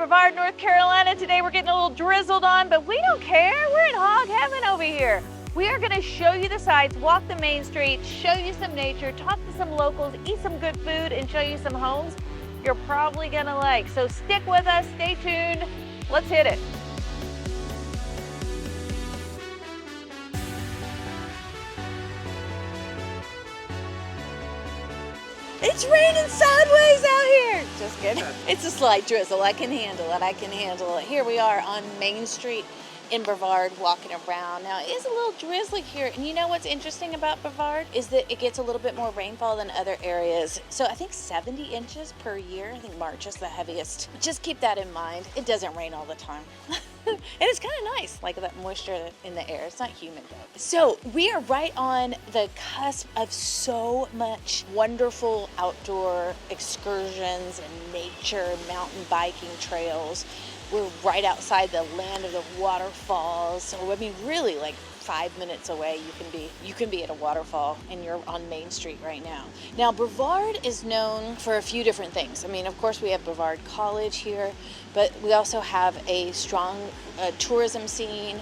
Brevard, North Carolina. Today we're getting a little drizzled on, but we don't care. We're in hog heaven over here. We are gonna show you the sights, walk the main street, show you some nature, talk to some locals, eat some good food, and show you some homes you're probably gonna like. So stick with us, stay tuned. Let's hit it. It's raining sideways out here. Just kidding. It's a slight drizzle. I can handle it. Here we are on Main Street in Brevard, walking around. Now, it is a little drizzly here. And you know what's interesting about Brevard is that it gets a little bit more rainfall than other areas. So I think 70 inches per year. I think March is the heaviest. Just keep that in mind. It doesn't rain all the time. And it's kind of nice, like that moisture in the air. It's not humid though. So we are right on the cusp of so much wonderful outdoor excursions and nature, mountain biking trails. We're right outside the land of the waterfalls. So I mean, really, like 5 minutes away, you can be at a waterfall, and you're on Main Street right now. Now, Brevard is known for a few different things. I mean, of course, we have Brevard College here, but we also have a strong tourism scene.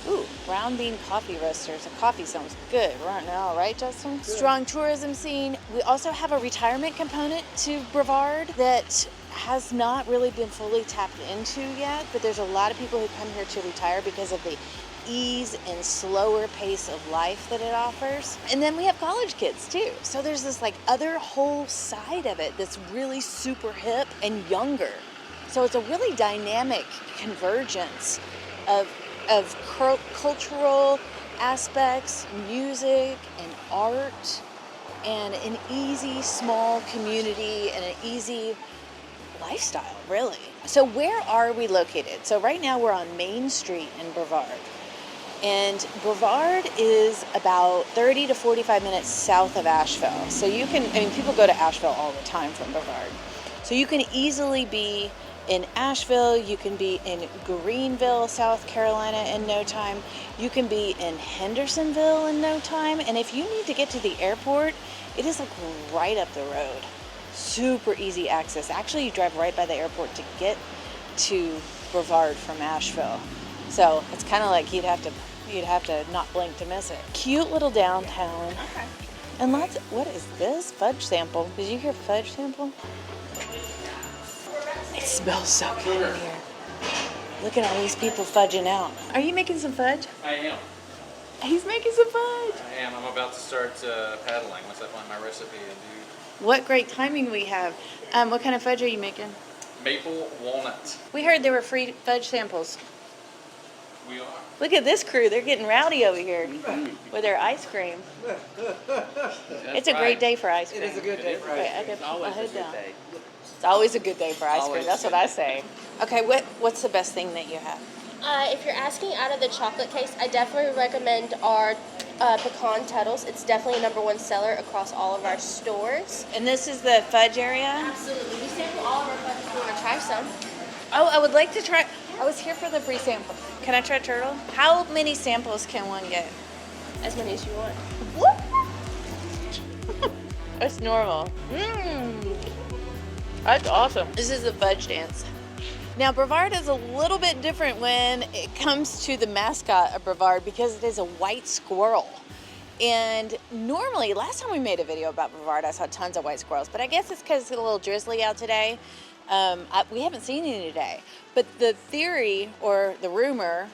Ooh, brown bean coffee roasters. The coffee sounds good right now, right, Justin? Good. Strong tourism scene. We also have a retirement component to Brevard that has not really been fully tapped into yet, but there's a lot of people who come here to retire because of the ease and slower pace of life that it offers. And then we have college kids too. So there's this like other whole side of it that's really super hip and younger. So it's a really dynamic convergence of cultural aspects, music and art, and an easy small community and an easy lifestyle, really. So where are we located? So right now we're on Main Street in Brevard. And Brevard is about 30 to 45 minutes south of Asheville. So you can, I mean, people go to Asheville all the time from Brevard. So you can easily be in Asheville, you can be in Greenville, South Carolina in no time. You can be in Hendersonville in no time. And if you need to get to the airport, it is like right up the road. Super easy access. Actually, you drive right by the airport to get to Brevard from Asheville. So it's kind of like you'd have to not blink to miss it. Cute little downtown. Okay. And lots. What is this? Fudge sample. Did you hear fudge sample? It smells so good in here. Look at all these people fudging out. Are you making some fudge? I am. He's making some fudge. I am. I'm about to start paddling once I find my recipe and do. What great timing we have. What kind of fudge are you making? Maple walnut. We heard there were free fudge samples. We are. Look at this crew. They're getting rowdy over here with their ice cream. It's a great day for ice cream. It is a good day for ice cream. It's always a good day. It's always a good day for ice cream. That's what I say. Okay, what's the best thing that you have? If you're asking out of the chocolate case, I definitely recommend our pecan Tuddles. It's definitely a #1 seller across all of our stores. And this is the fudge area? Absolutely. We sample all of our fudge if you want to try some. Oh, I would like to try. I was here for the free sample. Can I try turtle? How many samples can one get? As many as you want. Whoop! That's normal. That's awesome. This is the fudge dance. Now, Brevard is a little bit different when it comes to the mascot of Brevard because it is a white squirrel. And normally, last time we made a video about Brevard, I saw tons of white squirrels, but I guess it's because it's a little drizzly out today. We haven't seen any today. But the theory, or the rumor,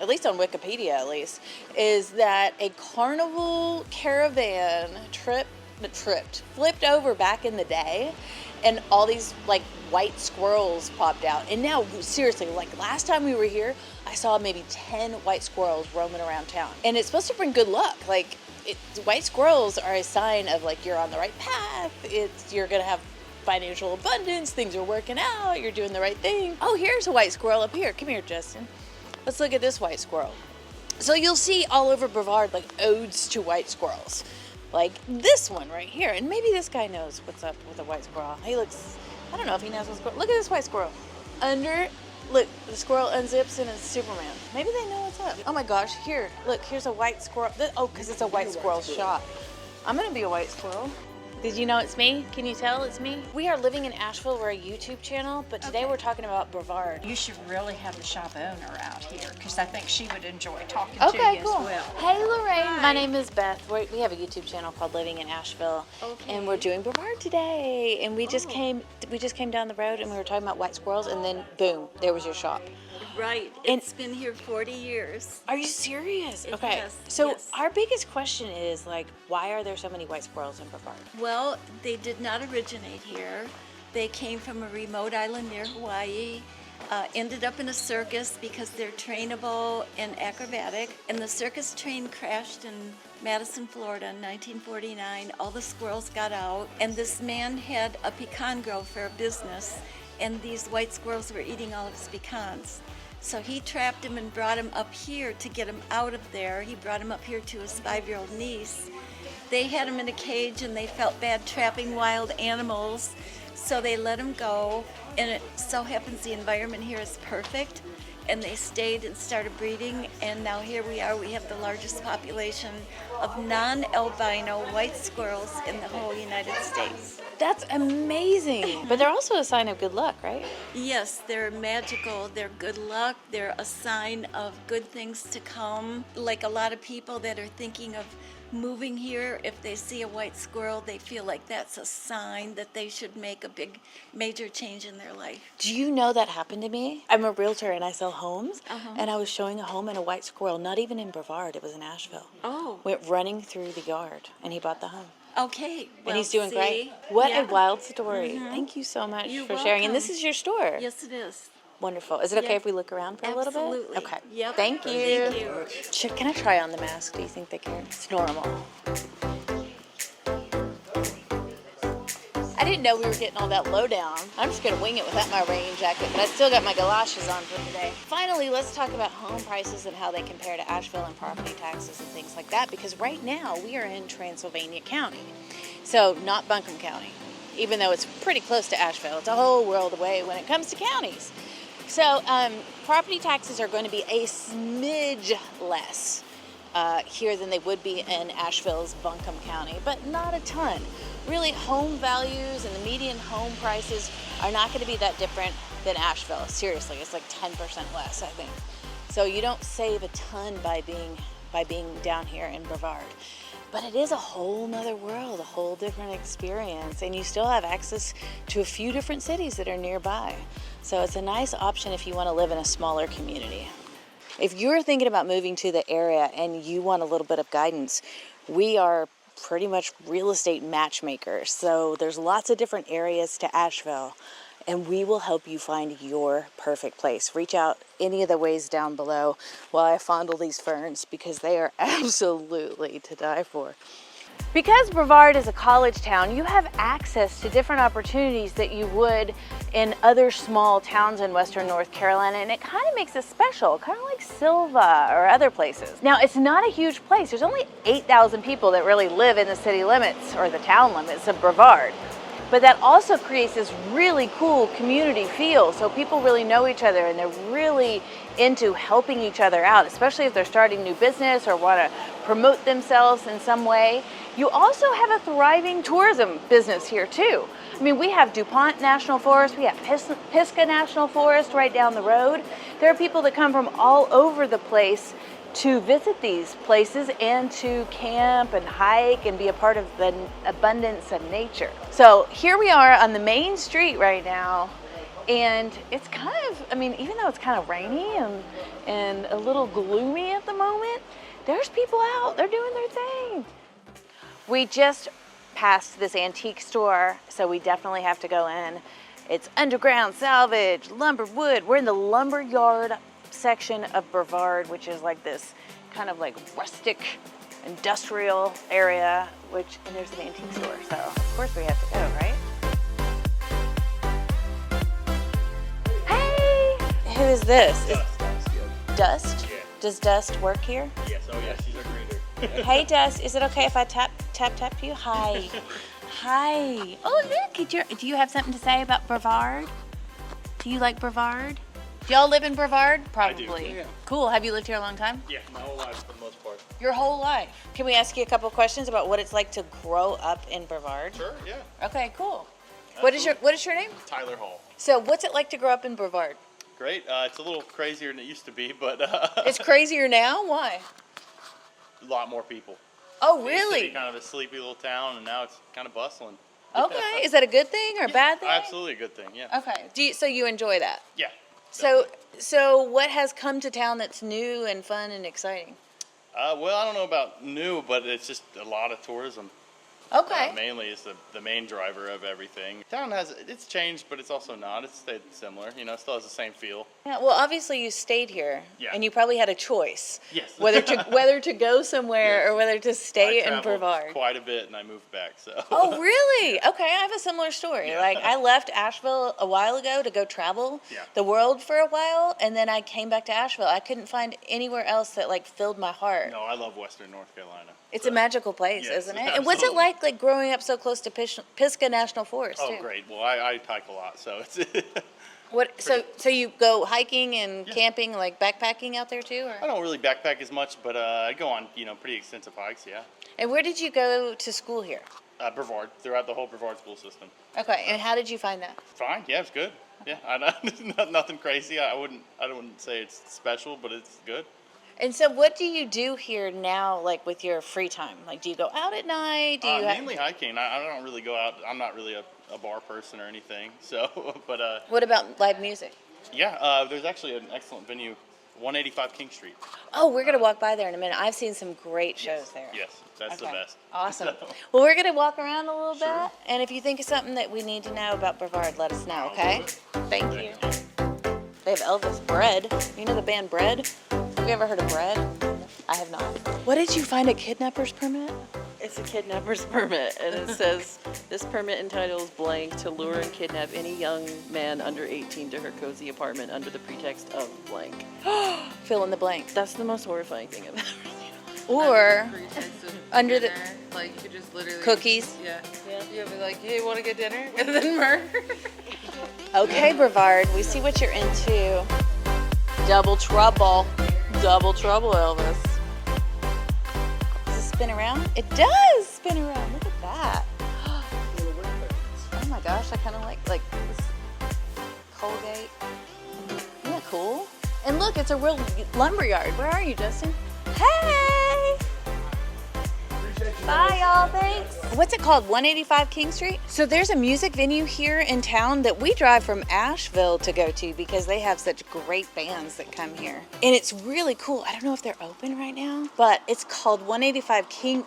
at least on Wikipedia at least, is that a carnival caravan flipped over back in the day, and all these like white squirrels popped out. And now, seriously, like last time we were here, I saw maybe 10 white squirrels roaming around town. And it's supposed to bring good luck. Like, white squirrels are a sign of like you're on the right path. You're gonna have financial abundance, things are working out, you're doing the right thing. Oh, here's a white squirrel up here. Come here, Justin. Let's look at this white squirrel. So you'll see all over Brevard like odes to white squirrels. Like this one right here. And maybe this guy knows what's up with a white squirrel. He looks, I don't know if he knows what's going on. Look at this white squirrel. Look, the squirrel unzips and it's Superman. Maybe they know what's up. Oh my gosh, here, look, here's a white squirrel. Oh, because it's a white squirrel shot. I'm gonna be a white squirrel. Did you know it's me? Can you tell it's me? We are living in Asheville. We're a YouTube channel, but today we're talking about Brevard. You should really have the shop owner out here because I think she would enjoy talking to you as well. Hey, Lorraine. Hi. My name is Beth. We have a YouTube channel called Living in Asheville, and we're doing Brevard today. And we just came down the road, and we were talking about white squirrels, and then boom, there was your shop. Right. It's been here 40 years. Are you serious? Okay. Has, So yes. our biggest question is like, why are there so many white squirrels in Brevard? Well, they did not originate here. They came from a remote island near Hawaii. Ended up in a circus because they're trainable and acrobatic. And the circus train crashed in Madison, Florida in 1949. All the squirrels got out. And this man had a pecan grove for a business. And these white squirrels were eating all of his pecans. So he trapped him and brought him up here to get him out of there. He brought him up here to his 5-year-old niece. They had him in a cage and they felt bad trapping wild animals. So they let him go, and it so happens the environment here is perfect, and they stayed and started breeding, and now here we are. We have the largest population of non-albino white squirrels in the whole United States. That's amazing. But they're also a sign of good luck, right? Yes, they're magical. They're good luck. They're a sign of good things to come. Like a lot of people that are thinking of moving here, if they see a white squirrel, they feel like that's a sign that they should make a big, major change in their life. Do you know that happened to me? I'm a realtor and I sell homes, and I was showing a home and a white squirrel, not even in Brevard, it was in Asheville. Oh. Went running through the yard, and he bought the home. Okay. And he's doing great. What a wild story. Thank you so much You're for sharing. And welcome. this is your store. Yes, it is. Wonderful. Is it okay Yeah. if we look around for a little bit? Absolutely. Okay. Yep. Thank you. Thank you. Can I try on the mask? Do you think they care? It's normal. I didn't know we were getting all that low down. I'm just going to wing it without my rain jacket, but I still got my galoshes on for today. Finally, let's talk about home prices and how they compare to Asheville and property taxes and things like that, because right now we are in Transylvania County. So not Buncombe County, even though it's pretty close to Asheville. It's a whole world away when it comes to counties. So property taxes are going to be a smidge less here than they would be in Asheville's Buncombe County, but not a ton. Really, home values and the median home prices are not going to be that different than Asheville. Seriously, it's like 10% less, I think. So you don't save a ton by being down here in Brevard. But it is a whole nother world, a whole different experience, and you still have access to a few different cities that are nearby. So it's a nice option if you want to live in a smaller community. If you're thinking about moving to the area and you want a little bit of guidance, we are pretty much real estate matchmakers. So there's lots of different areas to Asheville, and we will help you find your perfect place. Reach out any of the ways down below while I fondle these ferns, because they are absolutely to die for. Because Brevard is a college town, you have access to different opportunities that you would in other small towns in western North Carolina, and it kind of makes it special, kind of like Silva or other places. Now, it's not a huge place. There's only 8,000 people that really live in the city limits or the town limits of Brevard. But that also creates this really cool community feel, so people really know each other and they're really into helping each other out, especially if they're starting new business or want to promote themselves in some way. You also have a thriving tourism business here too. I mean, we have DuPont National Forest, we have Pisgah National Forest right down the road. There are people that come from all over the place to visit these places and to camp and hike and be a part of the abundance of nature. So here we are on the main street right now, and it's kind of, I mean, even though it's kind of rainy and a little gloomy at the moment, there's people out, they're doing their thing. We just passed this antique store, so we definitely have to go in. It's underground salvage, lumber, wood. We're in the lumber yard section of Brevard, which is like this kind of like rustic industrial area, and there's an antique store, so of course we have to go, right? Hey, who is this? Dust? Yeah. Does Dust work here? Yes, oh yeah, she's a greeter. Hey Dust, is it okay if I tap you? Hi. Hi. Oh look, do you have something to say about Brevard? Do you like Brevard? Do y'all live in Brevard? I do. Probably. Yeah. Cool. Have you lived here a long time? Yeah, my whole life for the most part. Your whole life. Can we ask you a couple questions about what it's like to grow up in Brevard? Sure, yeah. Okay, cool. What is your name? Tyler Hall. So, what's it like to grow up in Brevard? Great. It's a little crazier than it used to be, but It's crazier now. Why? a lot more people. Oh, It used to be really? kind of a sleepy little town, and now it's kind of bustling. Okay. Is that a good thing or a bad thing? Absolutely a good thing, yeah. Okay. So you enjoy that? Yeah. So what has come to town that's new and fun and exciting? Well, I don't know about new, but it's just a lot of tourism. Okay. Mainly is the main driver of everything. Town it's changed, but it's also not. It's stayed similar. You know, it still has the same feel. Yeah, well, obviously you stayed here, Yeah. and you probably had a choice Yes. whether to go somewhere Yes. or whether to stay I in traveled Brevard. quite a bit, and I moved back. So. Oh, really? Okay, I have a similar story. Yeah. Like, I left Asheville a while ago to go travel Yeah. the world for a while, and then I came back to Asheville. I couldn't find anywhere else that, like, filled my heart. No, I love Western North Carolina. It's a magical place, Yes, isn't it? And what's it absolutely. like growing up so close to Pisgah National Forest, Oh, too? great. Well, I hike a lot, so it's. So you go hiking and Yeah. camping, like backpacking out there, too? I Or? don't really backpack as much, but I go on, pretty extensive hikes. Yeah. And where did you go to school here? Brevard, throughout the whole Brevard school system. Okay, and how did you find that? Fine. Yeah, it's good. Yeah, nothing crazy. I wouldn't say it's special, but it's good. And so what do you do here now, like with your free time? Like, do you go out at night? Do you Mainly hiking. I don't really go out. I'm not really a bar person or anything. So, but What about live music? yeah, there's actually an excellent venue, 185 King Street. Oh, we're going to walk by there in a minute. I've seen some great shows there. Yes, that's the Okay. best. Awesome. So, Well, we're going to walk around a little Sure. bit. And if you think of something that we need to know about Brevard, let us know, okay? Thank you. They have Elvis Bread. You know the band Bread? Have you ever heard of Bread? I have not. What did you find, a kidnapper's permit? It's a kidnapper's permit, and it says, this permit entitles blank to lure and kidnap any young man under 18 to her cozy apartment under the pretext of blank. Fill in the blank. That's the most horrifying thing I've ever seen. Or Pretense of under the- dinner, like you could just literally cookies. Yeah. You'll be like, hey, want to get dinner? And then murder. Okay, Brevard, we see what you're into. Double trouble. Double trouble, Elvis. Does it spin around? It does spin around. Look at that. Oh my gosh, I kind of like this Colgate. Isn't that cool? And look, it's a real lumberyard. Where are you, Justin? Hey! Bye, y'all. Thanks. What's it called? 185 King Street? So there's a music venue here in town that we drive from Asheville to go to because they have such great bands that come here. And it's really cool. I don't know if they're open right now, but it's called 185 King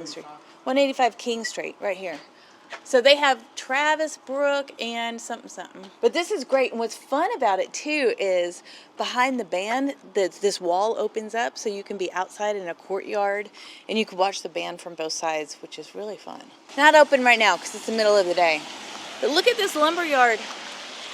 Street. 185 King Street, right here. So they have Travis, Brooke, and something. But this is great. And what's fun about it, too, is behind the band, this wall opens up so you can be outside in a courtyard and you can watch the band from both sides, which is really fun. Not open right now because it's the middle of the day. But look at this lumberyard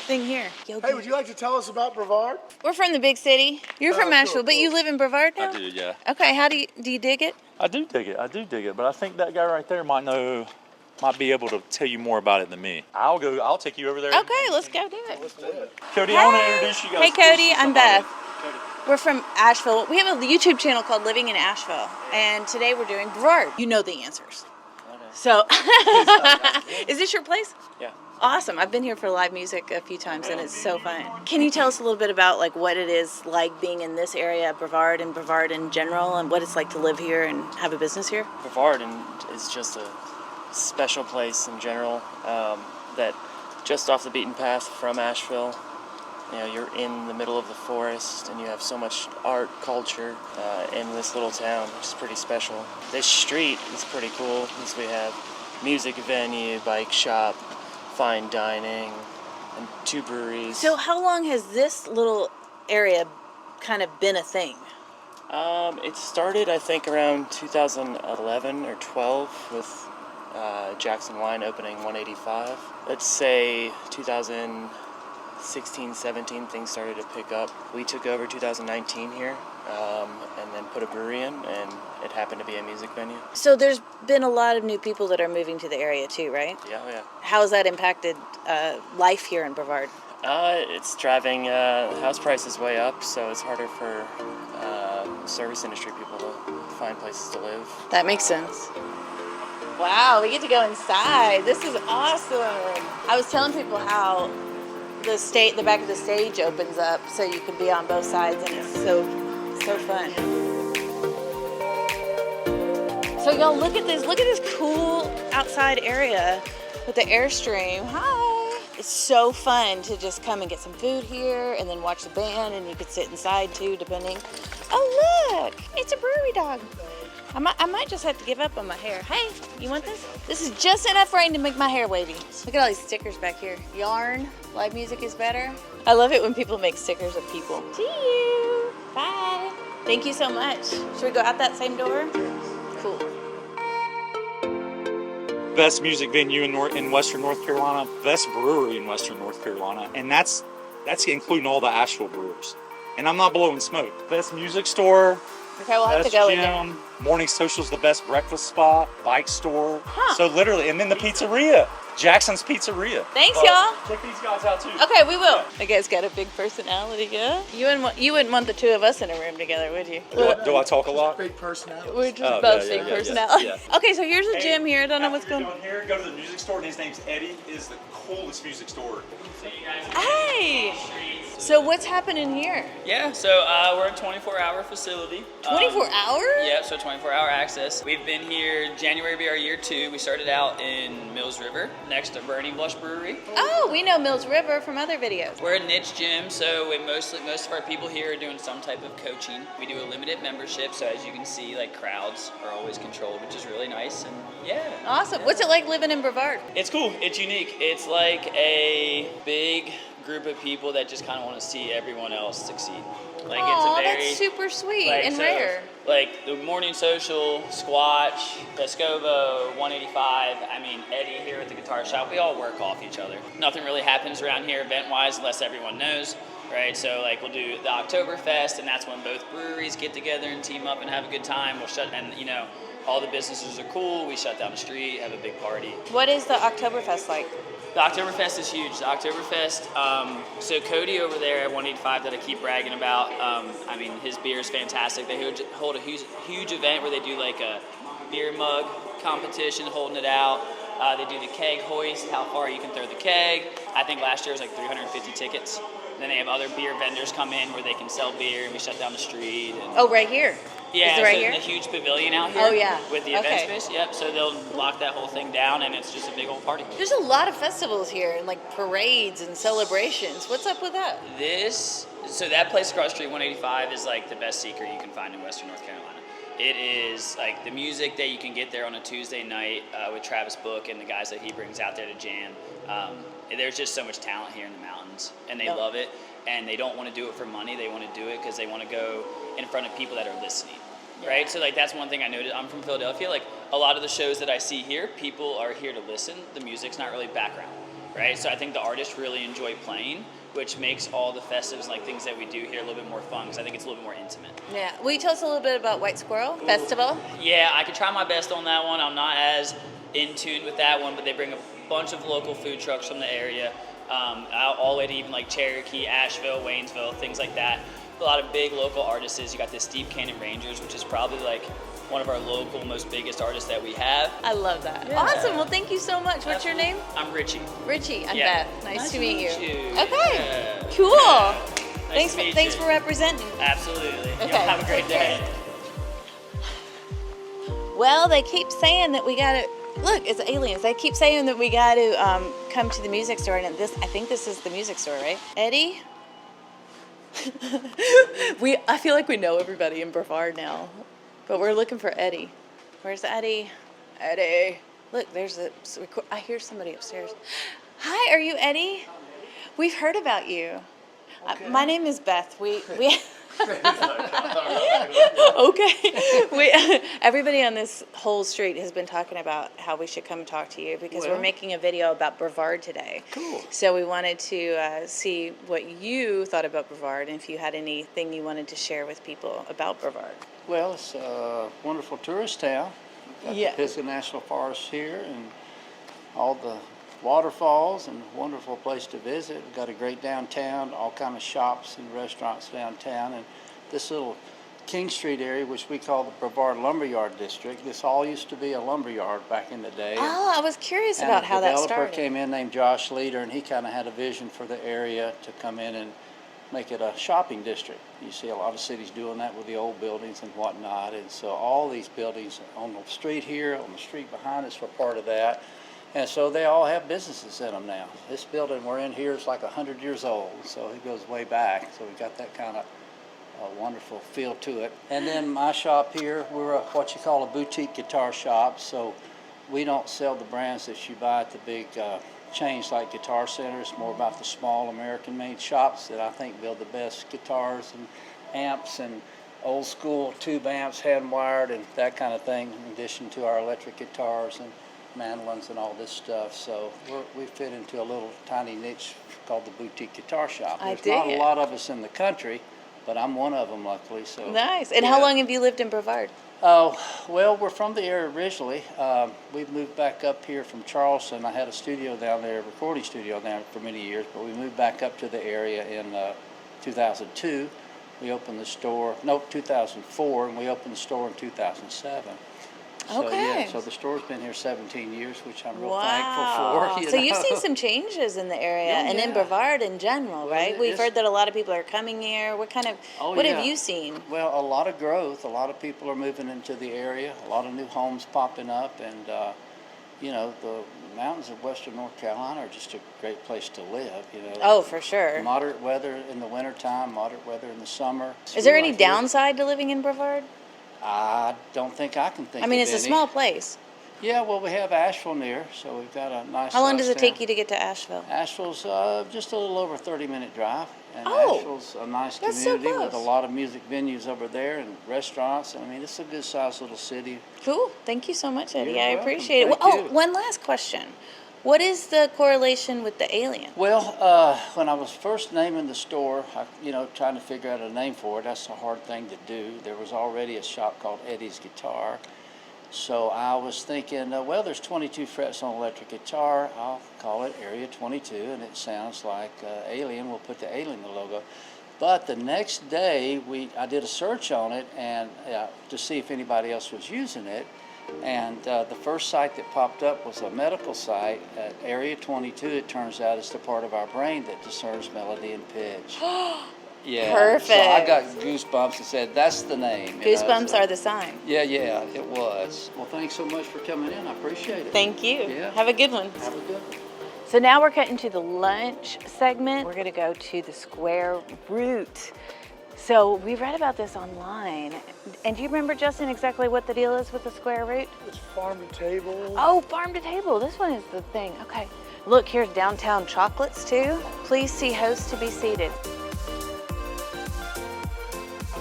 thing here. Hey, would you like to tell us about Brevard? We're from the big city. You're from cool, Asheville, but you live in Brevard now? I do, yeah. Okay, how do you dig it? I do dig it, but I think that guy right there might be able to tell you more about it than me. I'll take you over there. Okay, let's go do it. Cody, I want to introduce you guys. Hey, Cody, I'm Beth. Cody. We're from Asheville. We have a YouTube channel called Living in Asheville, and today we're doing Brevard. You know the answers. So, is this your place? Yeah. Awesome. I've been here for live music a few times, and it's so fun. Can you tell us a little bit about like what it is like being in this area, Brevard, and Brevard in general, and what it's like to live here and have a business here? Brevard is just a special place in general, that just off the beaten path from Asheville. You know, you're in the middle of the forest and you have so much art, culture in this little town, which is pretty special. This street is pretty cool because we have music venue, bike shop, fine dining, and 2 breweries. So how long has this little area kind of been a thing? It started, I think, around 2011 or 12 with Jackson Wine opening 185. Let's say 2013 16, 17, things started to pick up. We took over 2019 here, and then put a brewery in, and it happened to be a music venue. So there's been a lot of new people that are moving to the area too, right? Yeah, yeah. How has that impacted life here in Brevard? It's driving house prices way up, so it's harder for service industry people to find places to live. That makes sense. Wow, we get to go inside. This is awesome. I was telling people how the back of the stage opens up so you can be on both sides, and it's so fun. So y'all look at this. Look at this cool outside area with the Airstream. Hi. It's so fun to just come and get some food here and then watch the band, and you could sit inside too, depending. Oh, look, it's a brewery dog. I might just have to give up on my hair. Hey, you want this? This is just enough rain to make my hair wavy. Look at all these stickers back here. Yarn, live music is better. I love it when people make stickers of people. See you. Bye. Thank you so much. Should we go out that same door? Cool. Best music venue in Western North Carolina, best brewery in Western North Carolina, and that's including all the Asheville brewers. And I'm not blowing smoke. Best music store. Okay, we'll have to go in there. Morning Social's the best breakfast spot, bike store. Huh. So literally, and then the pizzeria, Jackson's Pizzeria. Thanks, y'all. Check these guys out too. Okay, we will. You guys got a big personality, yeah? You wouldn't want the two of us in a room together, would you? Do I talk a lot? Big personality. We're just both big personality. yeah. Okay, so here's a gym here. I don't know what's going on. Here, go to the music store, and his name's Eddie. Is the coolest music store. Hey! So what's happening here? Yeah, so we're a 24-hour facility. 24 hours? Yeah, so 24-hour access. We've been here, January will be our year 2. We started out in Mills River, next to Burning Blush Brewery. Oh, we know Mills River from other videos. We're a niche gym, so most of our people here are doing some type of coaching. We do a limited membership, so as you can see, like crowds are always controlled, which is really nice, and yeah. Awesome. What's it like living in Brevard? It's cool. It's unique. It's like a big group of people that just kind of want to see everyone else succeed. Like Aww, it's a very, that's super sweet like, and so, rare. Like the Morning Social, Squatch, Vescovo, 185. I mean, Eddie here at the guitar shop. We all work off each other. Nothing really happens around here event-wise unless everyone knows. Right, so like we'll do the Oktoberfest, and that's when both breweries get together and team up and have a good time. And all the businesses are cool. We shut down the street, have a big party. What is the Oktoberfest like? The Oktoberfest is huge. The Oktoberfest, so Cody over there at 185 that I keep bragging about, I mean, his beer is fantastic. They hold a huge event where they do like a beer mug competition, holding it out. They do the keg hoist, how far you can throw the keg. I think last year was like 350 tickets. And then they have other beer vendors come in where they can sell beer, and we shut down the street. And oh, right here? yeah, is it right so here? The huge pavilion out here. Oh, yeah. With the event space, yep. So they'll lock that whole thing down, and it's just a big old party. There's a lot of festivals here, and like parades and celebrations. What's up with that? So that place across the street, 185, is like the best secret you can find in Western North Carolina. It is like the music that you can get there on a Tuesday night with Travis Book and the guys that he brings out there to jam. There's just so much talent here in the mountains, and they love it. And they don't want to do it for money. They want to do it because they want to go in front of people that are listening, right? So like that's one thing I noticed. I'm from Philadelphia. Like a lot of the shows that I see here, people are here to listen. The music's not really background, right? So I think the artists really enjoy playing, which makes all the festives, like things that we do here, a little bit more fun because I think it's a little bit more intimate. Yeah. Will you tell us a little bit about White Squirrel Festival? Yeah, I could try my best on that one. I'm not as in tune with that one, but they bring a bunch of local food trucks from the area. All the way to even like Cherokee, Asheville, Waynesville, things like that. A lot of big local artists. You got the Steep Canyon Rangers, which is probably like one of our local, most biggest artists that we have. I love that. Yeah. Awesome. Well, thank you so much. What's your name? I'm Richie. Richie. I'm Yeah. Beth. Nice to meet you. Okay. Okay. Cool. Yeah. Thanks for representing. Absolutely. Okay. Y'all have a great day. Well, they keep saying that we gotta look. It's aliens. They keep saying that we got to come to the music store, and I think this is the music store, right? Eddie. I feel like we know everybody in Brevard now, but we're looking for Eddie. Where's Eddie? Eddie. Look, I hear somebody upstairs. Hi, are you Eddie? We've heard about you. Okay. My name is Beth. We Okay. Everybody on this whole street has been talking about how we should come talk to you because we're making a video about Brevard today. Cool. So we wanted to see what you thought about Brevard and if you had anything you wanted to share with people about Brevard. Well, it's a wonderful tourist town. Got the Pisgah National Forest here and all the waterfalls, and a wonderful place to visit. We've got a great downtown, all kind of shops and restaurants downtown, and this little King Street area, which we call the Brevard Lumberyard District. This all used to be a lumberyard back in the day. Oh, I was curious about how that started. A developer came in named Josh Leader, and he kind of had a vision for the area to come in and make it a shopping district. You see a lot of cities doing that with the old buildings and whatnot, and so all these buildings on the street here, on the street behind us were part of that. And so they all have businesses in them now. This building we're in here is like 100 years old, so it goes way back. So we got that kind of wonderful feel to it. And then my shop here, we're what you call a boutique guitar shop. So we don't sell the brands that you buy at the big chains like Guitar Center. It's more about the small American-made shops that I think build the best guitars and amps and old school tube amps, hand-wired, and that kind of thing, in addition to our electric guitars and mandolins and all this stuff. So we fit into a little tiny niche called the boutique guitar shop. There's not a lot of us in the country, but I'm one of them, luckily. So nice. And how long have you lived in Brevard? Oh, well, we're from the area originally. We moved back up here from Charleston. I had a studio down there, a recording studio down there for many years, but we moved back up to the area in 2002. We opened the store, 2004, and we opened the store in 2007. So, okay. So the store's been here 17 years, which I'm real thankful for. So you've seen some changes in the area and in Brevard in general, right? We've heard that a lot of people are coming here. What have you seen? Well, a lot of growth. A lot of people are moving into the area. A lot of new homes popping up, and the mountains of western North Carolina are just a great place to live. Oh, for sure. Moderate weather in the wintertime, moderate weather in the summer. Is there any downside to living in Brevard? I don't think I can think of it's a small place. Yeah, well, we have Asheville near, so we've got a nice. How long does it take you to get to Asheville? Asheville's just a little over a 30-minute drive. And Asheville's a nice community with a lot of music venues over there and restaurants. It's a good-sized little city. Cool. Thank you so much, Eddie. You're I welcome. appreciate it. Thank you. One last question. What is the correlation with the alien? Well, when I was first naming the store, trying to figure out a name for it, that's a hard thing to do. There was already a shop called Eddie's Guitar. So I was thinking, there's 22 frets on electric guitar. I'll call it Area 22, and it sounds like Alien. We'll put the Alien in the logo. But the next day, I did a search on it and to see if anybody else was using it. And the first site that popped up was a medical site at Area 22. It turns out it's the part of our brain that discerns melody and pitch. Yeah. Perfect. So I got goosebumps and said, that's the name. Goosebumps are the sign. Yeah, it was. Well, thanks so much for coming in. I appreciate it. Thank you. Yeah. Have a good one. Have a good one. So now we're getting to the lunch segment. We're going to go to the Square Root. So we read about this online. And do you remember, Justin, exactly what the deal is with the Square Root? It's farm to table. Oh, farm to table. This one is the thing. Okay. Look, here's downtown chocolates too. Please see host to be seated.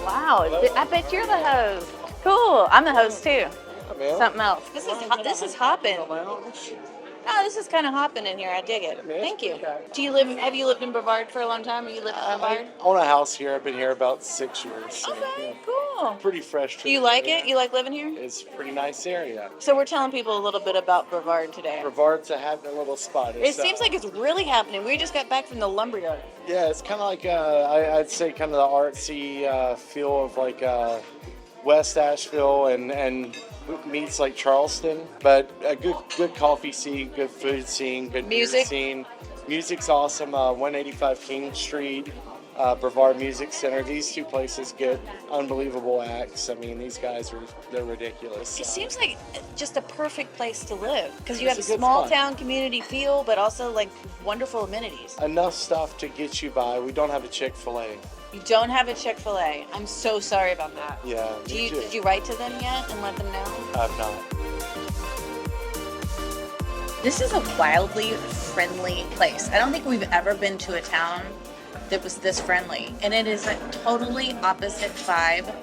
Wow, I bet you're the host. Cool. I'm the host too. Something else. This is hopping. Oh, this is kind of hopping in here. I dig it. Thank you. Have you lived in Brevard for a long time, or you live in Brevard? I own a house here. I've been here about 6 years. So, Okay, cool. Pretty fresh. Do you like it? You like living here? It's a pretty nice area. So we're telling people a little bit about Brevard today. Brevard's a happening little spot. It seems like it's really happening. We just got back from the lumberyard. Yeah, it's kind of like I'd say kind of the artsy feel of like West Asheville and meets like Charleston, but a good coffee scene, good food scene, good music scene. Music's awesome. 185 King Street, Brevard Music Center. These two places get unbelievable acts. These guys they're ridiculous. It seems like just a perfect place to live because you have a small town community feel, but also like wonderful amenities. Enough stuff to get you by. We don't have a Chick-fil-A. You don't have a Chick-fil-A. I'm so sorry about that. Yeah. Did you write to them yet and let them know? I've not. This is a wildly friendly place. I don't think we've ever been to a town that was this friendly. And it is a totally opposite vibe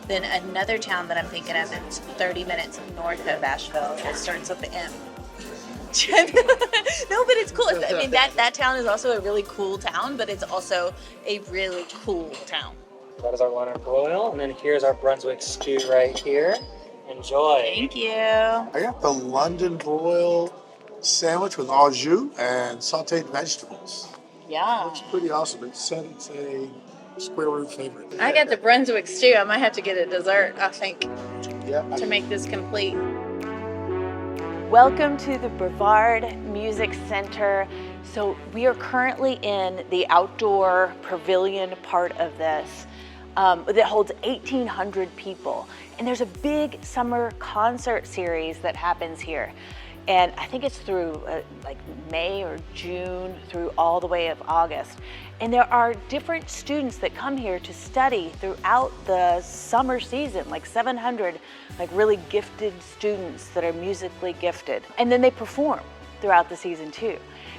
than another town that I'm thinking of. It's 30 minutes north of Asheville. It starts with the M. No, but it's cool. I mean, that town is also a really cool town, but it's also a really cool town. That is our Leonard broil, and then here's our Brunswick stew right here. Enjoy. Thank you. I got the London broil sandwich with au jus and sauteed vegetables. Yeah. It's pretty awesome. It's a square root favorite. I got the Brunswick stew. I might have to get a dessert, I think, Yeah. to make this complete. Welcome to the Brevard Music Center. So we are currently in the outdoor pavilion part of this that holds 1,800 people. And there's a big summer concert series that happens here. And I think it's through like May or June through all the way of August. And there are different students that come here to study throughout the summer season, like 700 like really gifted students that are musically gifted. And then they perform throughout the season too.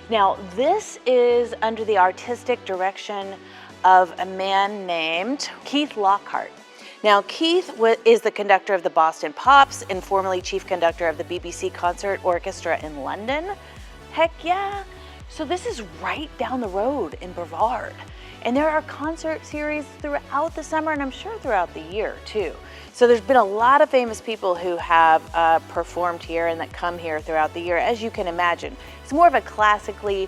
Now this is under the artistic direction of a man named Keith Lockhart. Now, Keith is the conductor of the Boston Pops and formerly chief conductor of the BBC Concert Orchestra in London. Heck yeah. So this is right down the road in Brevard. And there are concert series throughout the summer and I'm sure throughout the year too. So there's been a lot of famous people who have performed here and that come here throughout the year, as you can imagine. It's more of a classically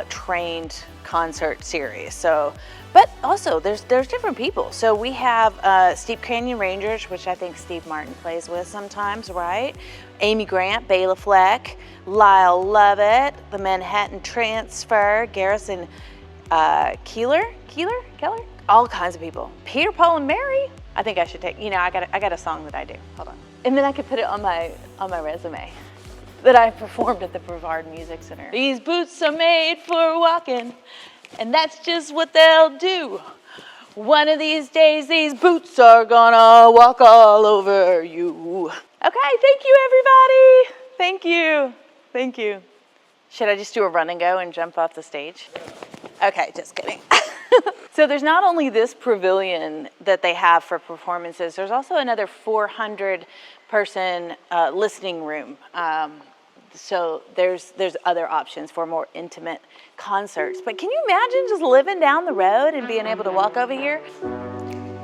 trained concert series. So, but also there's different people. So we have Steep Canyon Rangers, which I think Steve Martin plays with sometimes, right? Amy Grant, Bela Fleck, Lyle Lovett, the Manhattan Transfer, Garrison Keeler, all kinds of people. Peter, Paul, and Mary. I think I should take, you know, I got a song that I do. Hold on. And then I could put it on my resume that I performed at the Brevard Music Center. These boots are made for walking, and that's just what they'll do. One of these days, these boots are gonna walk all over you. Okay, thank you, everybody. Thank you. Thank you. Should I just do a run and go and jump off the stage? Okay, just kidding. So there's not only this pavilion that they have for performances, there's also another 400-person listening room. So there's other options for more intimate concerts. But can you imagine just living down the road and being able to walk over here?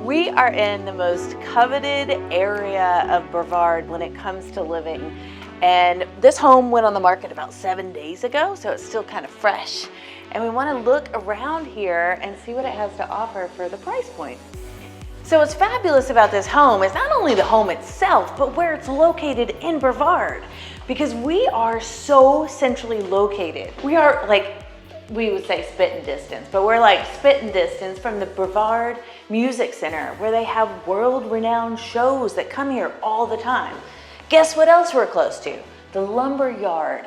We are in the most coveted area of Brevard when it comes to living. And this home went on the market about 7 days ago, so it's still kind of fresh. And we want to look around here and see what it has to offer for the price point. So what's fabulous about this home is not only the home itself, but where it's located in Brevard. Because we are so centrally located. We are like, we would say spitting distance, but we're like spitting distance from the Brevard Music Center, where they have world-renowned shows that come here all the time. Guess what else we're close to? The Lumberyard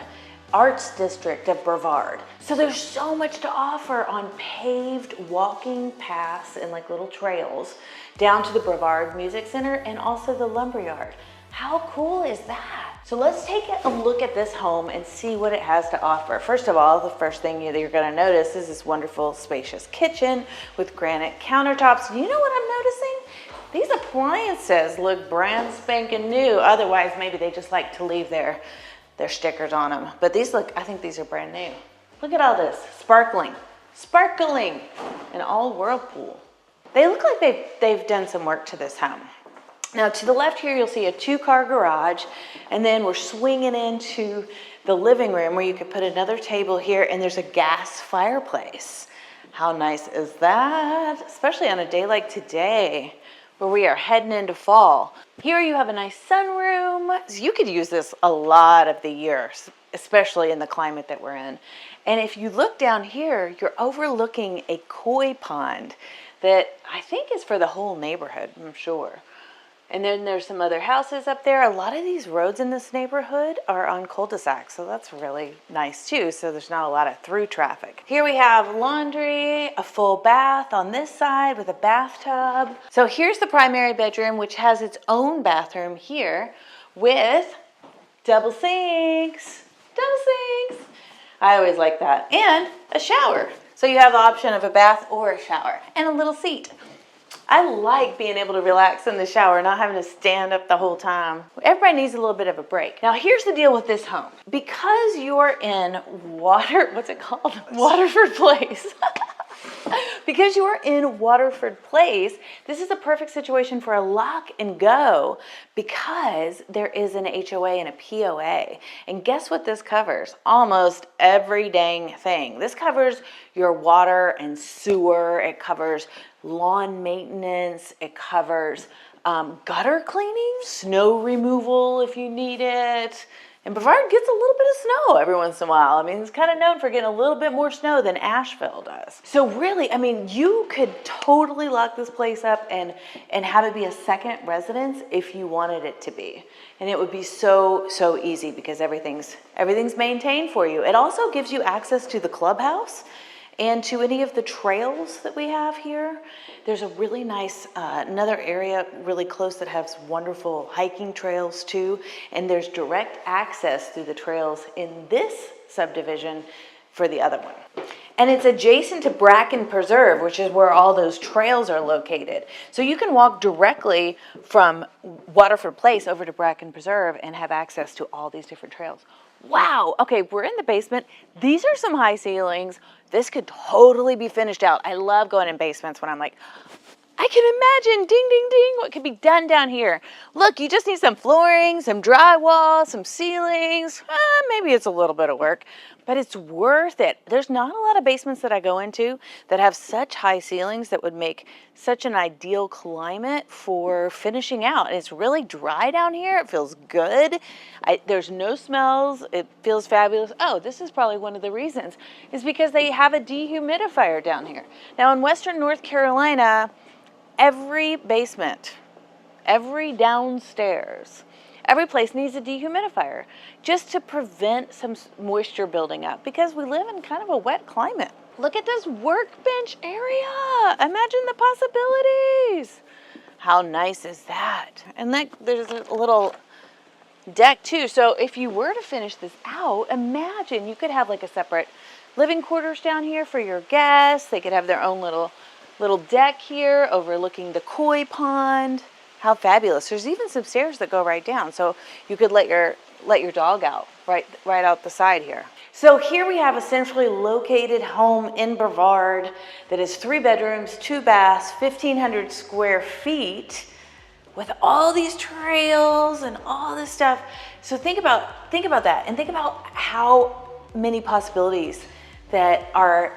Arts District of Brevard. So there's so much to offer on paved walking paths and like little trails down to the Brevard Music Center and also the Lumberyard. How cool is that? So let's take a look at this home and see what it has to offer. First of all, the first thing you're gonna notice is this wonderful spacious kitchen with granite countertops. You know what I'm noticing? These appliances look brand spanking new. Otherwise, maybe they just like to leave their stickers on them. But these look, I think these are brand new. Look at all this, sparkling, and all Whirlpool. They look like they've done some work to this home. Now to the left here, you'll see a 2-car garage, and then we're swinging into the living room where you could put another table here, and there's a gas fireplace. How nice is that? Especially on a day like today, where we are heading into fall. Here you have a nice sunroom. So you could use this a lot of the year, especially in the climate that we're in. And if you look down here, you're overlooking a koi pond that I think is for the whole neighborhood, I'm sure. And then there's some other houses up there. A lot of these roads in this neighborhood are on cul-de-sacs, so that's really nice too, so there's not a lot of through traffic. Here we have laundry, a full bath on this side with a bathtub. So here's the primary bedroom, which has its own bathroom here with double sinks. I always like that. And a shower. So you have the option of a bath or a shower and a little seat. I like being able to relax in the shower, not having to stand up the whole time. Everybody needs a little bit of a break. Now here's the deal with this home. Because you're in what's it called? Waterford Place. Because you are in Waterford Place, this is a perfect situation for a lock and go because there is an HOA and a POA. And guess what this covers? Almost every dang thing. This covers your water and sewer. It covers lawn maintenance. It covers gutter cleaning, snow removal if you need it. And Brevard gets a little bit of snow every once in a while. I mean, it's kind of known for getting a little bit more snow than Asheville does. So really, I mean, you could totally lock this place up and have it be a second residence if you wanted it to be. And it would be so easy because everything's maintained for you. It also gives you access to the clubhouse and to any of the trails that we have here. There's a really nice, another area really close that has wonderful hiking trails too. And there's direct access through the trails in this subdivision for the other one. And it's adjacent to Bracken Preserve, which is where all those trails are located. So you can walk directly from Waterford Place over to Bracken Preserve and have access to all these different trails. Wow, okay, we're in the basement. These are some high ceilings. This could totally be finished out. I love going in basements when I'm like, I can imagine, ding, ding, ding, what could be done down here. Look, you just need some flooring, some drywall, some ceilings. Maybe it's a little bit of work, but it's worth it. There's not a lot of basements that I go into that have such high ceilings that would make such an ideal climate for finishing out. It's really dry down here. It feels good. There's no smells. It feels fabulous. Oh, this is probably one of the reasons, is because they have a dehumidifier down here. Now in Western North Carolina, every basement, every downstairs, every place needs a dehumidifier just to prevent some moisture building up because we live in kind of a wet climate. Look at this workbench area. Imagine the possibilities. How nice is that? And there's a little deck too. So if you were to finish this out, imagine you could have like a separate living quarters down here for your guests. They could have their own little deck here overlooking the koi pond. How fabulous. There's even some stairs that go right down, so you could let your dog out right out the side here. So here we have a centrally located home in Brevard that is 3 bedrooms, 2 baths, 1,500 square feet with all these trails and all this stuff. So think about that and think about how many possibilities that are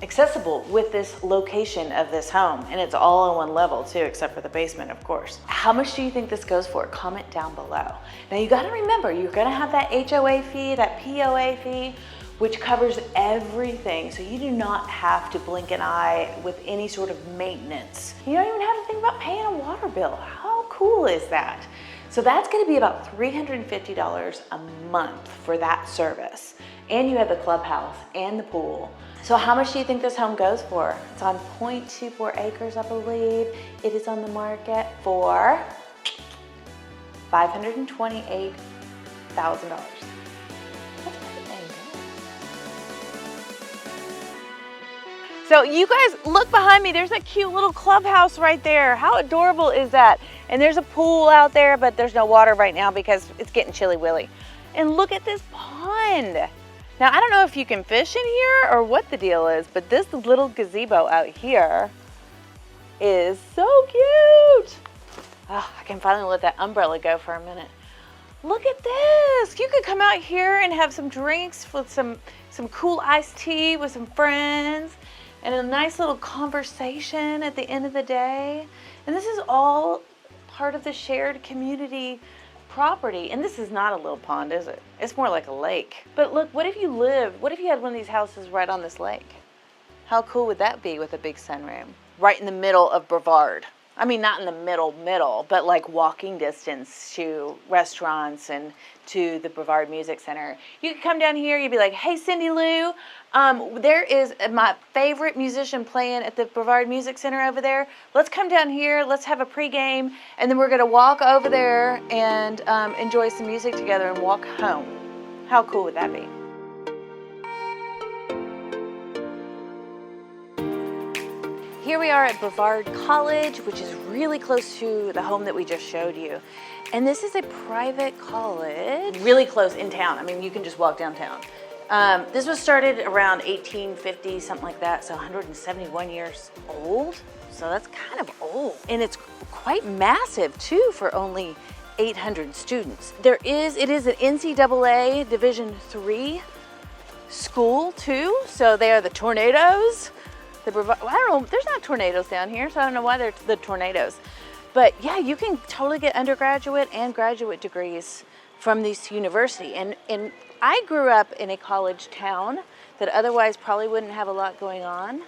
accessible with this location of this home. And it's all on one level too, except for the basement, of course. How much do you think this goes for? Comment down below. Now you gotta remember, you're gonna have that HOA fee, that POA fee, which covers everything. So you do not have to blink an eye with any sort of maintenance. You don't even have to think about paying a water bill. How cool is that? So that's gonna be about $350 a month for that service. And you have the clubhouse and the pool. So how much do you think this home goes for? It's on 0.24 acres, I believe. It is on the market for $528,000. That's pretty dang good. So you guys, look behind me. There's a cute little clubhouse right there. How adorable is that? And there's a pool out there, but there's no water right now because it's getting chilly willy. And look at this pond. Now, I don't know if you can fish in here or what the deal is, but this little gazebo out here is so cute. Oh, I can finally let that umbrella go for a minute. Look at this. You could come out here and have some drinks with some cool iced tea with some friends and a nice little conversation at the end of the day. And this is all part of the shared community property. And this is not a little pond, is it? It's more like a lake. But look, what if you had one of these houses right on this lake? How cool would that be with a big sunroom? Right in the middle of Brevard. I mean, not in the middle, but like walking distance to restaurants and to the Brevard Music Center. You could come down here, you'd be like, hey, Cindy Lou, there is my favorite musician playing at the Brevard Music Center over there. Let's come down here, let's have a pregame, and then we're gonna walk over there and enjoy some music together and walk home. How cool would that be? Here we are at Brevard College, which is really close to the home that we just showed you. And this is a private college, really close in town. I mean, you can just walk downtown. This was started around 1850, something like that, so 171 years old. So that's kind of old. And it's quite massive too for only 800 students. It is an NCAA Division III school too, so they are the Tornadoes. I don't know, there's not tornadoes down here, so I don't know why they're the Tornadoes. But yeah, you can totally get undergraduate and graduate degrees from this university. And I grew up in a college town that otherwise probably wouldn't have a lot going on.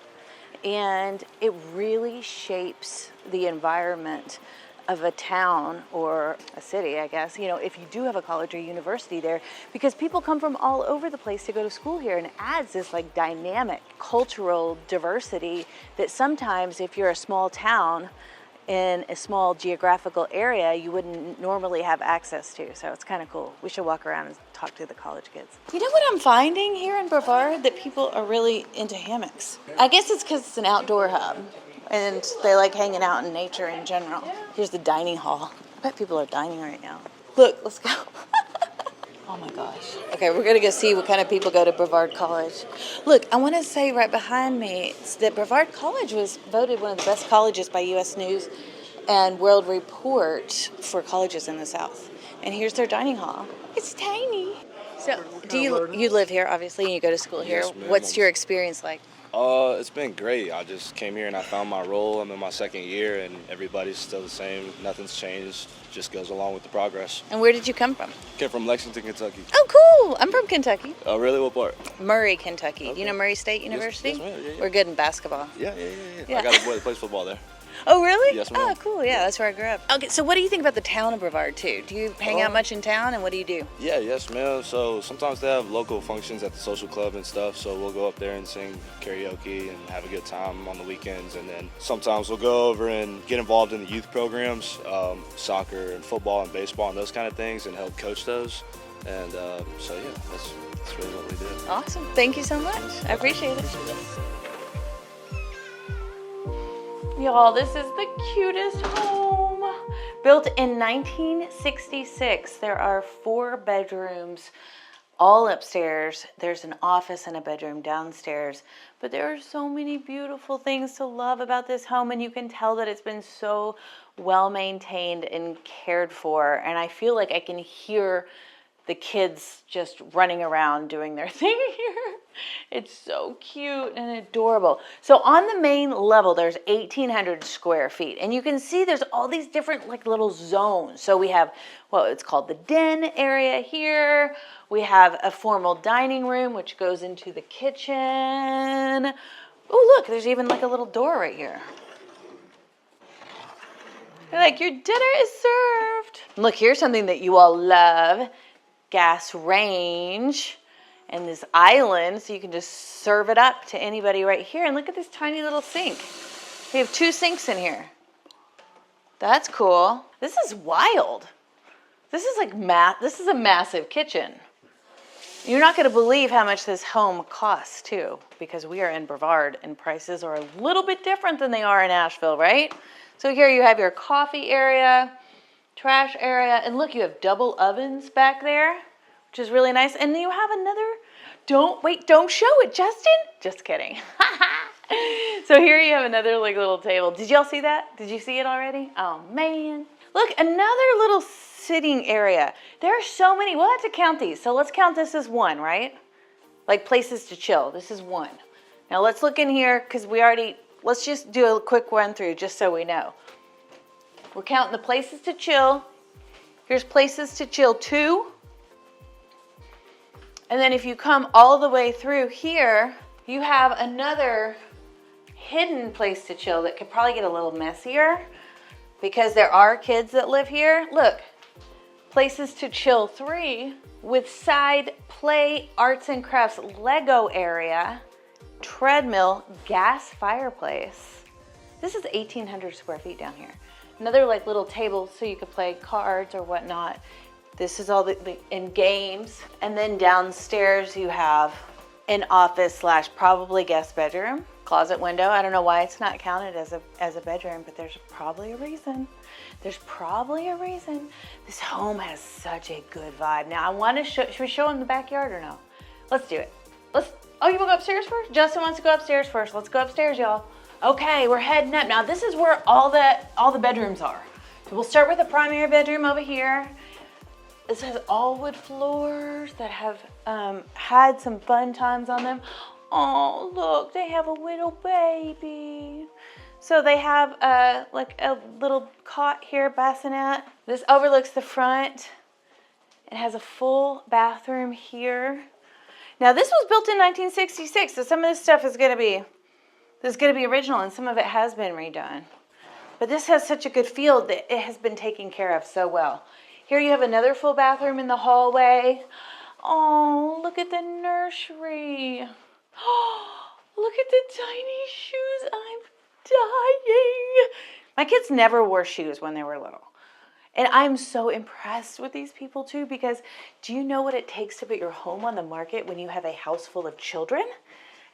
And it really shapes the environment of a town or a city, I guess, you know, if you do have a college or university there, because people come from all over the place to go to school here, and it adds this like dynamic cultural diversity that sometimes if you're a small town in a small geographical area, you wouldn't normally have access to. So it's kind of cool. We should walk around and talk to the college kids. You know what I'm finding here in Brevard? That people are really into hammocks. I guess it's because it's an outdoor hub and they like hanging out in nature in general. Here's the dining hall. I bet people are dining right now. Look, let's go. Oh my gosh. Okay, we're gonna go see what kind of people go to Brevard College. Look, I wanna say right behind me that Brevard College was voted one of the best colleges by U.S. News and World Report for colleges in the South. And here's their dining hall. It's tiny. So, do you live here, obviously, and you go to school here? Yes, ma'am. What's your experience like? It's been great. I just came here and I found my role. I'm in my second year and everybody's still the same. Nothing's changed. Just goes along with the progress. And where did you come from? Came from Lexington, Kentucky. Oh, cool. I'm from Kentucky. Oh, really? What part? Murray, Kentucky. Okay. Do you know Murray State University? Yes, ma'am. Yeah. We're good in basketball. Yeah. I got a boy that plays football there. Oh, really? Yes, ma'am. Oh, cool. Yeah, that's where I grew up. Okay, so what do you think about the town of Brevard, too? Do you hang out much in town, and what do you do? Yes, ma'am. So sometimes they have local functions at the social club and stuff, so we'll go up there and sing karaoke and have a good time on the weekends. And then sometimes we'll go over and get involved in the youth programs, soccer and football and baseball and those kind of things, and help coach those. And so, yeah, that's really what we do. Awesome. Thank you so much. I appreciate it. Y'all, this is the cutest home. Built in 1966. There are 4 bedrooms all upstairs. There's an office and a bedroom downstairs. But there are so many beautiful things to love about this home, and you can tell that it's been so well maintained and cared for. And I feel like I can hear the kids just running around doing their thing here. It's so cute and adorable. So on the main level, there's 1,800 square feet. And you can see there's all these different like little zones. So we have, well, it's called the den area here. We have a formal dining room, which goes into the kitchen. Oh, look, there's even like a little door right here. Like, your dinner is served. Look, here's something that you all love. Gas range. And this island, so you can just serve it up to anybody right here. And look at this tiny little sink. We have 2 sinks in here. That's cool. This is wild. This is like this is a massive kitchen. You're not going to believe how much this home costs too, because we are in Brevard and prices are a little bit different than they are in Asheville, right? So here you have your coffee area, trash area, and look, you have double ovens back there, which is really nice. And then you have another, don't show it, Justin. Just kidding. So here you have another like little table. Did y'all see that? Did you see it already? Oh man. Look, another little sitting area. There are so many. We'll have to count these. So let's count this as 1, right? Like places to chill. This is 1. Now let's look in here because let's just do a quick run through just so we know. We're counting the places to chill. Here's places to chill 2. And then if you come all the way through here, you have another hidden place to chill that could probably get a little messier because there are kids that live here. Look, places to chill 3 with side play, arts and crafts, Lego area, treadmill, gas fireplace. This is 1,800 square feet down here. Another like little table so you could play cards or whatnot. This is all in games. And then downstairs you have an office slash probably guest bedroom, closet window. I don't know why it's not counted as a bedroom, but there's probably a reason. There's probably a reason. This home has such a good vibe. Now I want to should we show them the backyard or no? Let's do it. Oh, you want to go upstairs first? Justin wants to go upstairs first. Let's go upstairs, y'all. Okay, we're heading up. Now this is where all the bedrooms are. So we'll start with the primary bedroom over here. This has all wood floors that have had some fun times on them. Oh, look, they have a little baby. So they have like a little cot here, bassinet. This overlooks the front. It has a full bathroom here. Now this was built in 1966, so some of this stuff is gonna be original, and some of it has been redone. But this has such a good feel that it has been taken care of so well. Here you have another full bathroom in the hallway. Oh, look at the nursery. Oh, look at the tiny shoes. I'm dying. My kids never wore shoes when they were little. And I'm so impressed with these people too, because do you know what it takes to put your home on the market when you have a house full of children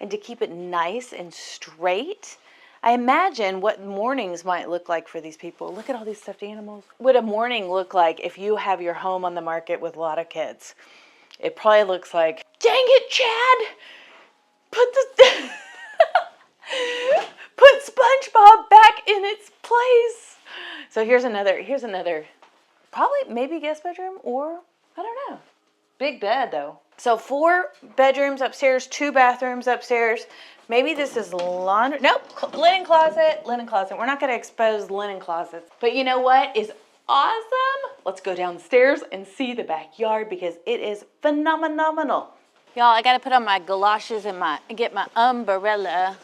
and to keep it nice and straight? I imagine what mornings might look like for these people. Look at all these stuffed animals. What a morning look like if you have your home on the market with a lot of kids. It probably looks like, dang it, Chad, put SpongeBob back in its place. So here's another, probably maybe guest bedroom, or I don't know. Big bed though. So 4 bedrooms upstairs, 2 bathrooms upstairs. Maybe this is laundry. Nope, linen closet. We're not gonna expose linen closets. But you know what is awesome? Let's go downstairs and see the backyard because it is phenomenal. Y'all, I gotta put on my galoshes and get my umbrella.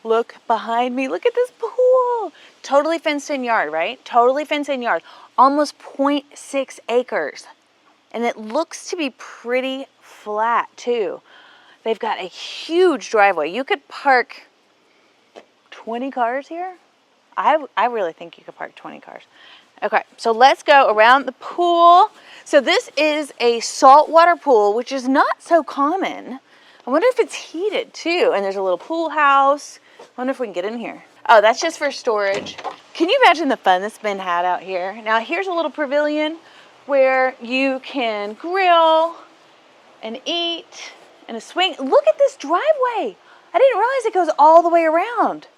Look behind me, look at this pool. Totally fenced in yard, right? Totally fenced in yard. Almost 0.6 acres. And it looks to be pretty flat too. They've got a huge driveway. You could park 20 cars here. I really think you could park 20 cars. Okay, so let's go around the pool. So this is a saltwater pool, which is not so common. I wonder if it's heated too. And there's a little pool house. I wonder if we can get in here. Oh, that's just for storage. Can you imagine the fun that's been had out here? Now here's a little pavilion where you can grill and eat and a swing. Look at this driveway. I didn't realize it goes all the way around.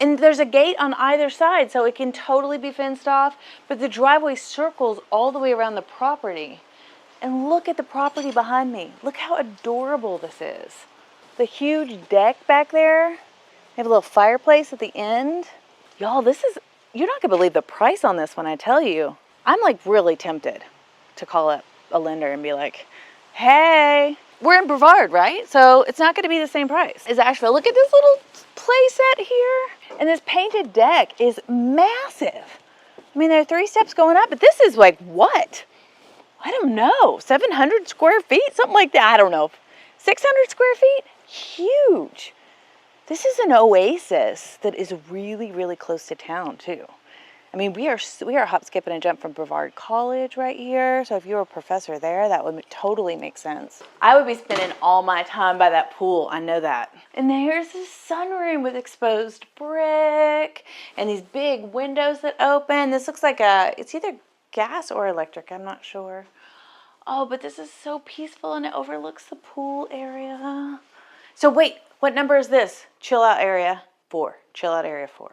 And there's a gate on either side, so it can totally be fenced off, but the driveway circles all the way around the property. And look at the property behind me. Look how adorable this is. The huge deck back there. They have a little fireplace at the end. Y'all, you're not gonna believe the price on this when I tell you. I'm like really tempted to call up a lender and be like, hey, we're in Brevard, right? So it's not gonna be the same price as Asheville. Look at this little play set here. And this painted deck is massive. I mean, there are 3 steps going up, but this is like what? I don't know, 700 square feet, something like that. I don't know, 600 square feet, huge. This is an oasis that is really, really close to town too. I mean, we are hop, skip, and a jump from Brevard College right here. So if you're a professor there, that would totally make sense. I would be spending all my time by that pool. I know that. And there's this sunroom with exposed brick and these big windows that open. This looks like it's either gas or electric. I'm not sure. Oh, but this is so peaceful and it overlooks the pool area. So wait, what number is this? Chill out area 4. Chill out area 4.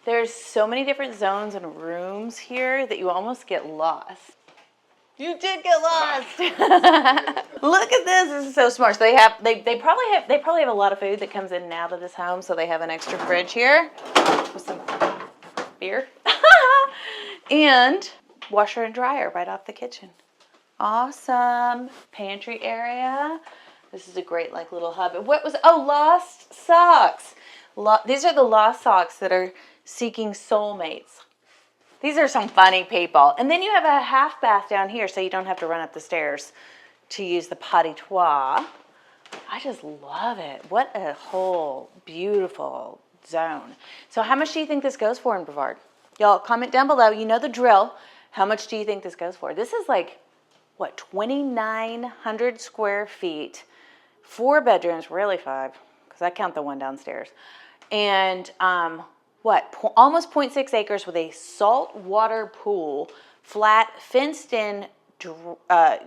There's so many different zones and rooms here that you almost get lost. You did get lost. Look at this. This is so smart. So they probably have a lot of food that comes in and out of this home. So they have an extra fridge here with some beer and washer and dryer right off the kitchen. Awesome. Pantry area. This is a great like little hub. Lost socks. These are the lost socks that are seeking soulmates. These are some funny people. And then you have a half bath down here so you don't have to run up the stairs to use the potty tois. I just love it. What a whole beautiful zone. So how much do you think this goes for in Brevard? Y'all comment down below. You know the drill. How much do you think this goes for? This is like, what, 2,900 square feet 4 bedrooms, really 5, because I count the one downstairs. And almost 0.6 acres with a saltwater pool, flat, fenced-in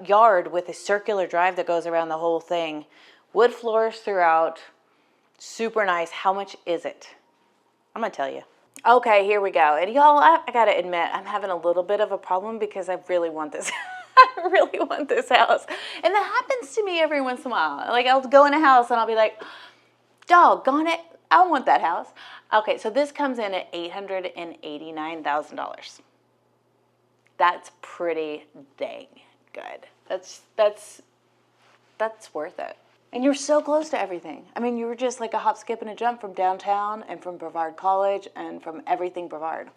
yard with a circular drive that goes around the whole thing. Wood floors throughout. Super nice. How much is it? I'm going to tell you. Okay, here we go. And y'all, I got to admit, I'm having a little bit of a problem because I really want this. I really want this house. And that happens to me every once in a while. Like, I'll go in a house and I'll be like, doggone it, I want that house. Okay, so this comes in at $889,000. That's pretty dang good. That's worth it. And you're so close to everything. I mean, you were just like a hop, skip, and a jump from downtown and from Brevard College and from everything Brevard.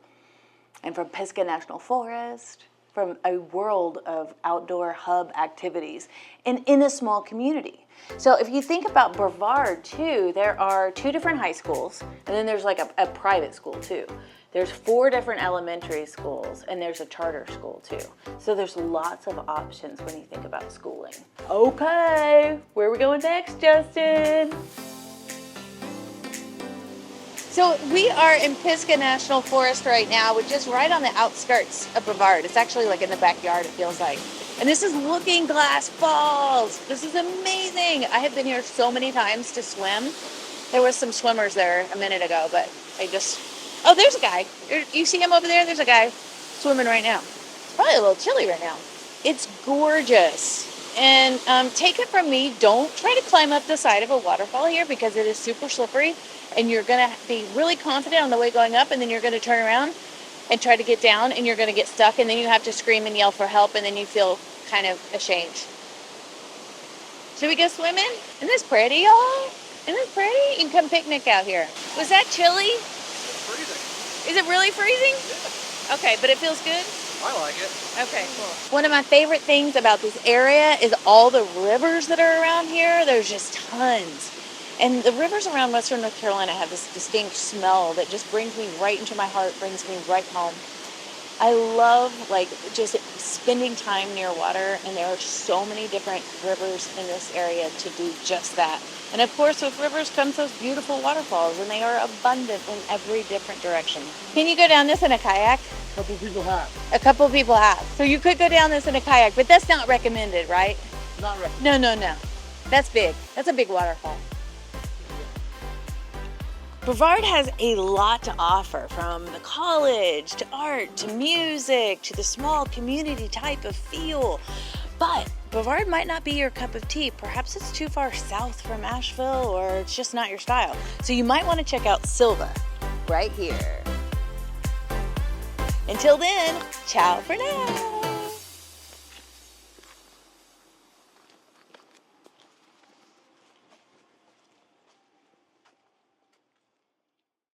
And from Pisgah National Forest, from a world of outdoor hub activities and in a small community. So if you think about Brevard too, there are 2 different high schools, and then there's like a private school too. There's 4 different elementary schools, and there's a charter school too. So there's lots of options when you think about schooling. Okay, where are we going next, Justin? So we are in Pisgah National Forest right now, which is right on the outskirts of Brevard. It's actually like in the backyard, it feels like. And this is Looking Glass Falls. This is amazing. I have been here so many times to swim. There was some swimmers there a minute ago, but oh, there's a guy. You see him over there? There's a guy swimming right now. It's probably a little chilly right now. It's gorgeous. And take it from me, don't try to climb up the side of a waterfall here because it is super slippery. And you're going to be really confident on the way going up, and then you're going to turn around and try to get down, and you're going to get stuck, and then you have to scream and yell for help, and then you feel kind of ashamed. Should we go swimming? Isn't this pretty, y'all? Isn't this pretty? You can come picnic out here. Was that chilly? It's freezing. Is it really freezing? Yeah. Okay, but it feels good? I like it. Okay, cool. One of my favorite things about this area is all the rivers that are around here. There's just tons. And the rivers around Western North Carolina have this distinct smell that just brings me right into my heart, brings me right home. I love just spending time near water, and there are so many different rivers in this area to do just that. And of course, with rivers comes those beautiful waterfalls, and they are abundant in every different direction. Can you go down this in a kayak? A couple people have. A couple people have. So you could go down this in a kayak, but that's not recommended, right? Not recommended. No. That's big. That's a big waterfall. Brevard has a lot to offer, from the college, to art, to music, to the small community type of feel. But Brevard might not be your cup of tea. Perhaps it's too far south from Asheville, or it's just not your style. So you might want to check out Silva right here. Until then, ciao for now.